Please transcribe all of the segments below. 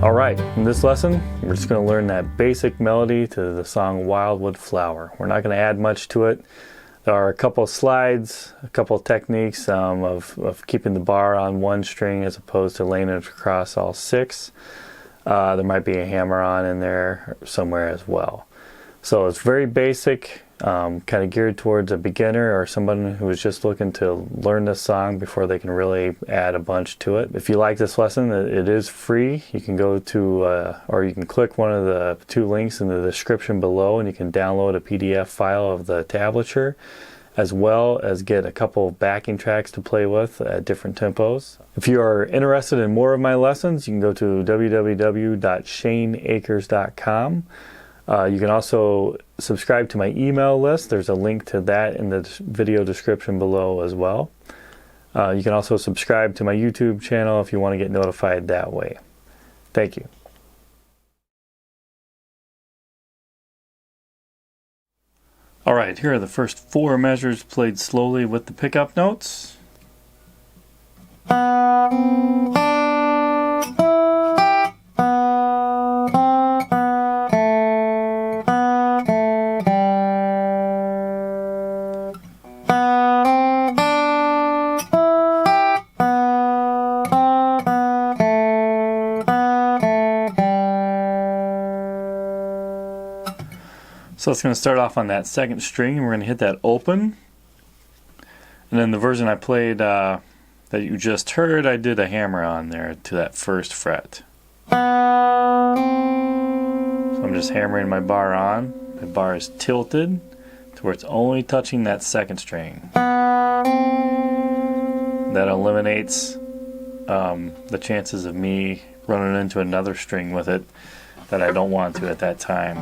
Alright, in this lesson, we're just going to learn that basic melody to the song Wildwood Flower. We're not going to add much to it. There are a couple of slides, a couple of techniques of keeping the bar on one string as opposed to laying it across all six. There might be a hammer on in there somewhere as well. So it's very basic, kind of geared towards a beginner or someone who is just looking to learn this song before they can really add a bunch to it. If you like this lesson, it is free. You can go to, or you can click one of the two links in the description below and you can download a PDF file of the tablature, as well as get a couple of backing tracks to play with at different tempos. If you are interested in more of my lessons, you can go to www.shaneakers.com. You can also subscribe to my email list. There's a link to that in the video description below as well. You can also subscribe to my YouTube channel if you want to get notified that way. Thank you. Alright, here are the first four measures played slowly with the pickup notes. So it's going to start off on that second string, and we're going to hit that open. And then the version I played that you just heard, I did a hammer on there to that first fret. So I'm just hammering my bar on. My bar is tilted to where it's only touching that second string. That eliminates the chances of me running into another string with it that I don't want to at that time.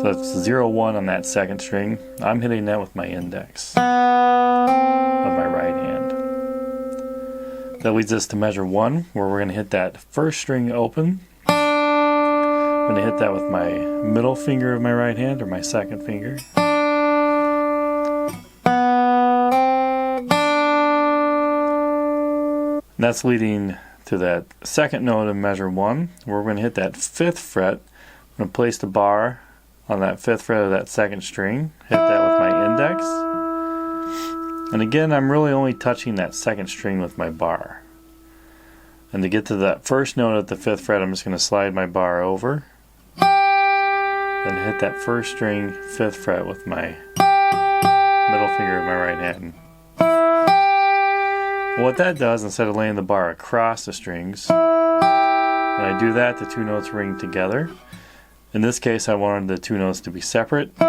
So it's 0-1 on that second string. I'm hitting that with my index of my right hand. That leads us to measure 1, where we're going to hit that first string open. I'm going to hit that with my middle finger of my right hand, or my second finger. And that's leading to that second note of measure 1, where we're going to hit that 5th fret. I'm going to place the bar on that 5th fret of that second string, hit that with my index, and again I'm really only touching that second string with my bar. And to get to that first note at the 5th fret, I'm just going to slide my bar over, then hit that first string 5th fret with my middle finger of my right hand. And what that does, instead of laying the bar across the strings, when I do that, the two notes ring together. In this case, I wanted the two notes to be separate, so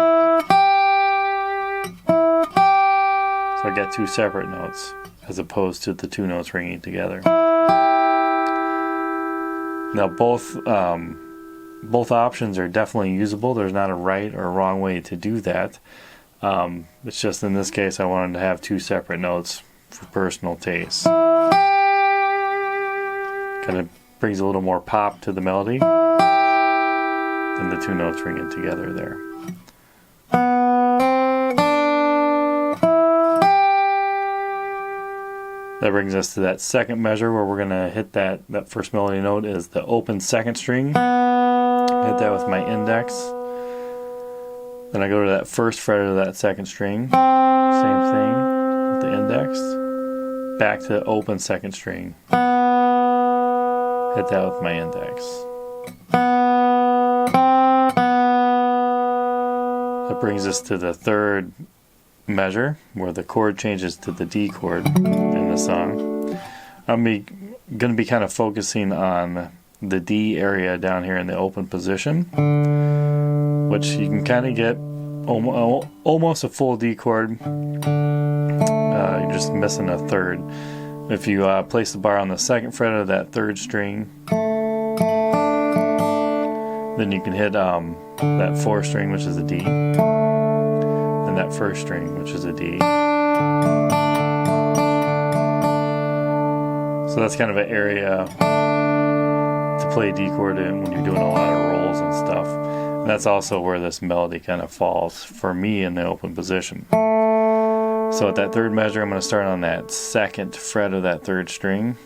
I got two separate notes as opposed to the two notes ringing together. Now both options are definitely usable. There's not a right or wrong way to do that. It's just in this case I wanted to have two separate notes for personal taste. Kind of brings a little more pop to the melody than the two notes ringing together there. That brings us to that second measure, where we're going to hit that first melody note is the open second string. Hit that with my index. Then I go to that first fret of that second string. Same thing with the index. Back to the open second string. Hit that with my index. That brings us to the third measure, where the chord changes to the D chord in the song. I'm going to be kind of focusing on the D area down here in the open position, which you can kind of get almost a full D chord. You're just missing a third. If you place the bar on the second fret of that third string, then you can hit that fourth string, which is a D, and that first string, which is a D. So that's kind of an area to play D chord in when you're doing a lot of rolls and stuff. And that's also where this melody kind of falls for me in the open position. So at that third measure, I'm going to start on that second fret of that third string.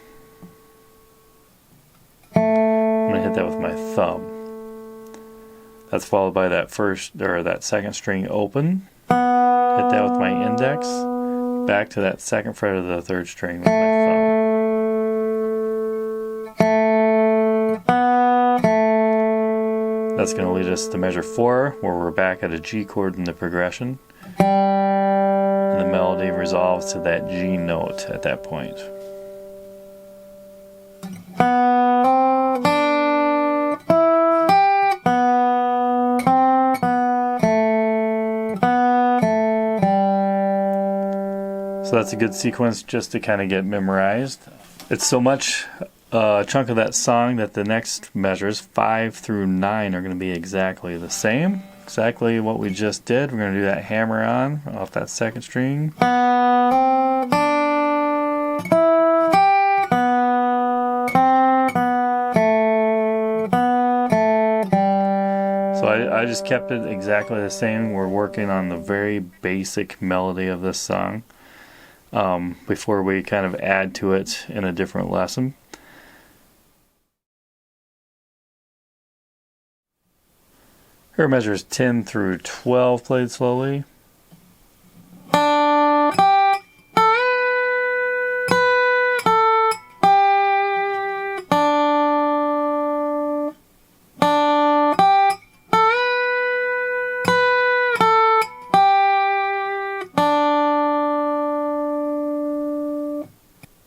I'm going to hit that with my thumb. That's followed by that that second string open. Hit that with my index. Back to that second fret of the third string with my thumb. That's going to lead us to measure 4, where we're back at a G chord in the progression. And the melody resolves to that G note at that point. So that's a good sequence just to kind of get memorized. It's so much a chunk of that song that the next measures, 5 through 9, are going to be exactly the same. Exactly what we just did. We're going to do that hammer on off that second string. So I just kept it exactly the same. We're working on the very basic melody of this song before we kind of add to it in a different lesson. Here are measures 10 through 12 played slowly.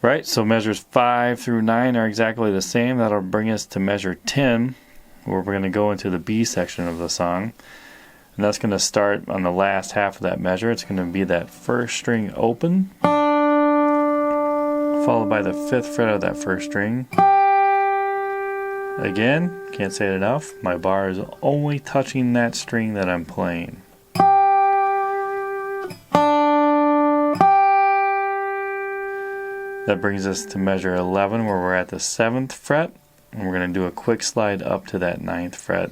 Right, so measures 5 through 9 are exactly the same. That'll bring us to measure 10, where we're going to go into the B section of the song. And that's going to start on the last half of that measure. It's going to be that first string open, followed by the 5th fret of that first string. Again, can't say it enough, my bar is only touching that string that I'm playing. That brings us to measure 11, where we're at the 7th fret. And we're going to do a quick slide up to that 9th fret.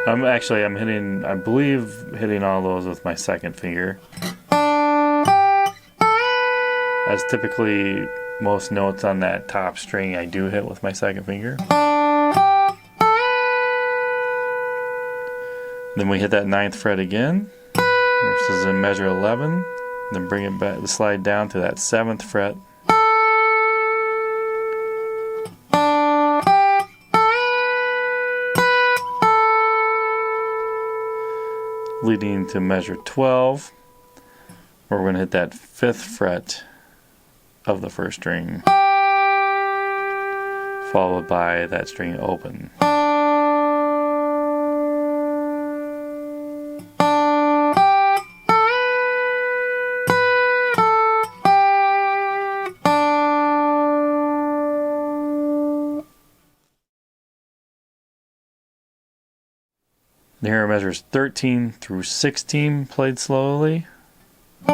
I'm hitting, I believe, hitting all those with my second finger. As typically most notes on that top string I do hit with my second finger. Then we hit that 9th fret again. This is in measure 11. Then bring it back, slide down to that 7th fret. Leading to measure 12, where we're going to hit that 5th fret of the first string, followed by that string open. Here are measures 13 through 16 played slowly. I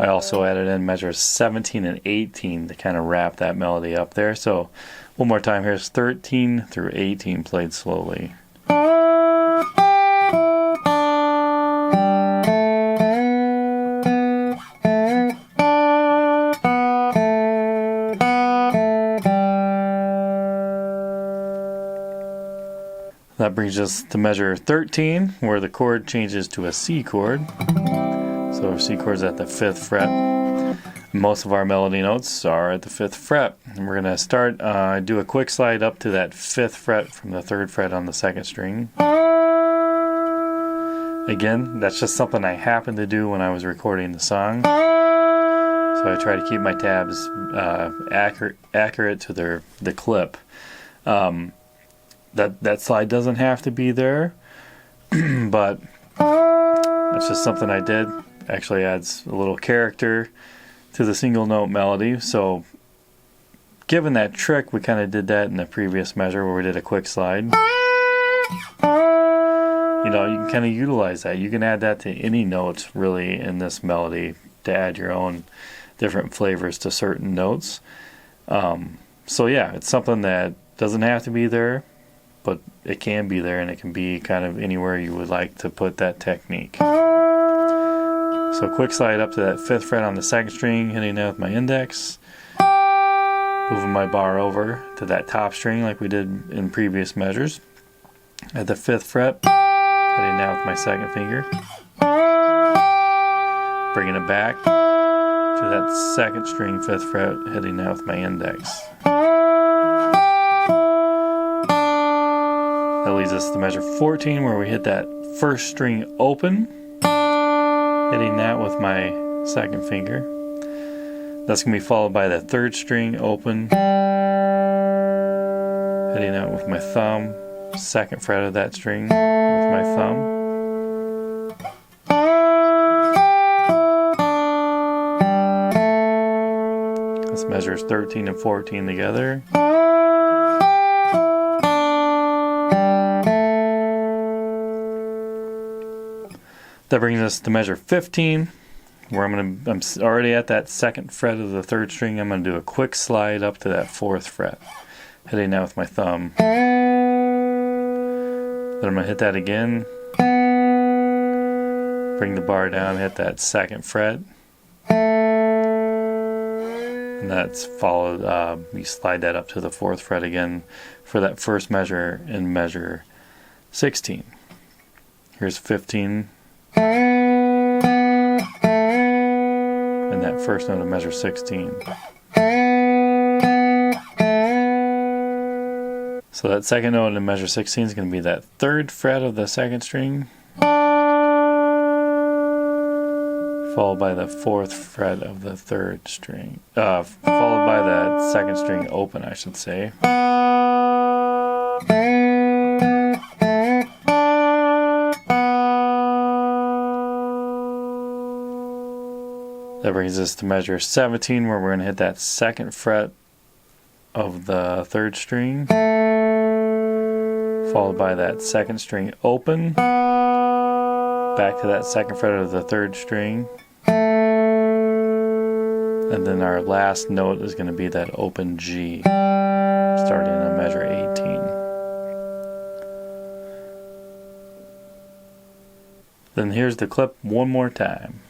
also added in measures 17 and 18 to kind of wrap that melody up there. So one more time, here's 13 through 18 played slowly. That brings us to measure 13, where the chord changes to a C chord. So our C chord is at the 5th fret. Most of our melody notes are at the 5th fret. And we're going to start, do a quick slide up to that 5th fret from the 3rd fret on the 2nd string. Again, that's just something I happened to do when I was recording the song. So I try to keep my tabs accurate to the clip. That slide doesn't have to be there, but that's just something I did. Actually adds a little character to the single note melody. So given that trick, we kind of did that in the previous measure where we did a quick slide. You know, you can kind of utilize that. You can add that to any notes really in this melody to add your own different flavors to certain notes. So yeah, it's something that doesn't have to be there, but it can be there, and it can be kind of anywhere you would like to put that technique. So quick slide up to that 5th fret on the 2nd string, hitting that with my index, moving my bar over to that top string like we did in previous measures. At the 5th fret, hitting that with my 2nd finger, bringing it back to that 2nd string 5th fret, hitting that with my index. That leads us to measure 14, where we hit that 1st string open, hitting that with my 2nd finger. That's going to be followed by the 3rd string open, hitting that with my thumb, 2nd fret of that string with my thumb. This measures 13 and 14 together. That brings us to measure 15, where I'm already at that 2nd fret of the 3rd string. I'm going to do a quick slide up to that 4th fret, hitting that with my thumb. Then I'm going to hit that again, bring the bar down, hit that 2nd fret, and that's followed, you slide that up to the 4th fret again for that first measure in measure 16. Here's 15. And that first note of measure 16. So that second note in measure 16 is going to be that 3rd fret of the 2nd string, followed by the 4th fret of the 3rd string, followed by that 2nd string open, I should say. That brings us to measure 17, where we're going to hit that 2nd fret of the 3rd string, followed by that 2nd string open, back to that 2nd fret of the 3rd string, and then our last note is going to be that open G, starting on measure 18. Then here's the clip one more time.